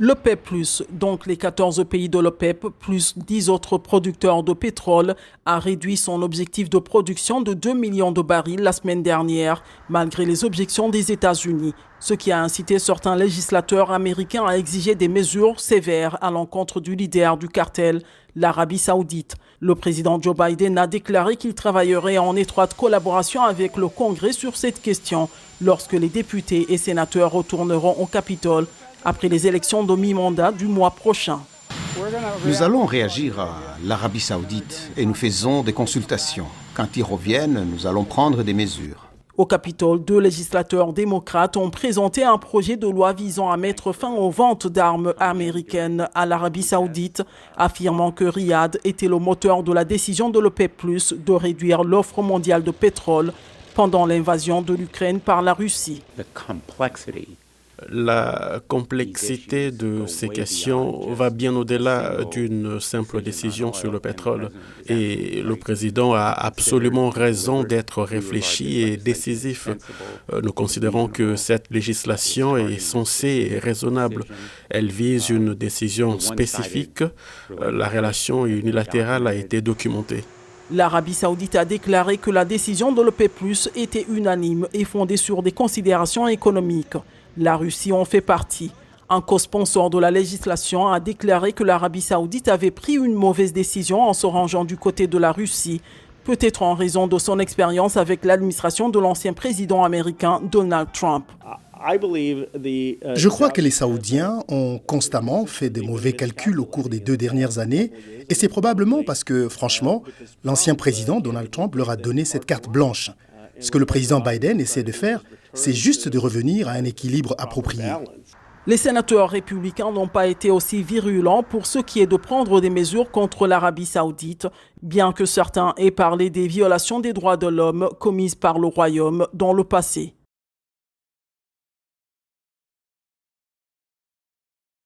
L'OPEP+, donc les 14 pays de l'OPEP, plus 10 autres producteurs de pétrole, a réduit son objectif de production de 2 millions de barils la semaine dernière, malgré les objections des États-Unis, ce qui a incité certains législateurs américains à exiger des mesures sévères à l'encontre du leader du cartel, l'Arabie saoudite. Le président Joe Biden a déclaré qu'il travaillerait en étroite collaboration avec le Congrès sur cette question lorsque les députés et sénateurs retourneront au Capitole après les élections de mi-mandat du mois prochain. Nous allons réagir à l'Arabie saoudite et nous faisons des consultations. Quand ils reviennent, nous allons prendre des mesures. Au Capitole, 2 législateurs démocrates ont présenté un projet de loi visant à mettre fin aux ventes d'armes américaines à l'Arabie saoudite, affirmant que Riyad était le moteur de la décision de l'OPEP+, de réduire l'offre mondiale de pétrole pendant l'invasion de l'Ukraine par la Russie. La complexité de ces questions va bien au-delà d'une simple décision sur le pétrole. Et le président a absolument raison d'être réfléchi et décisif. Nous considérons que cette législation est sensée et raisonnable. Elle vise une décision spécifique. La relation unilatérale a été documentée. L'Arabie saoudite a déclaré que la décision de l'OPEP+ était unanime et fondée sur des considérations économiques. La Russie en fait partie. Un co-sponsor de la législation a déclaré que l'Arabie saoudite avait pris une mauvaise décision en se rangeant du côté de la Russie, peut-être en raison de son expérience avec l'administration de l'ancien président américain Donald Trump. Je crois que les Saoudiens ont constamment fait des mauvais calculs au cours des 2 dernières années et c'est probablement parce que, franchement, l'ancien président Donald Trump leur a donné cette carte blanche. Ce que le président Biden essaie de faire, c'est juste de revenir à un équilibre approprié. Les sénateurs républicains n'ont pas été aussi virulents pour ce qui est de prendre des mesures contre l'Arabie saoudite, bien que certains aient parlé des violations des droits de l'homme commises par le Royaume dans le passé.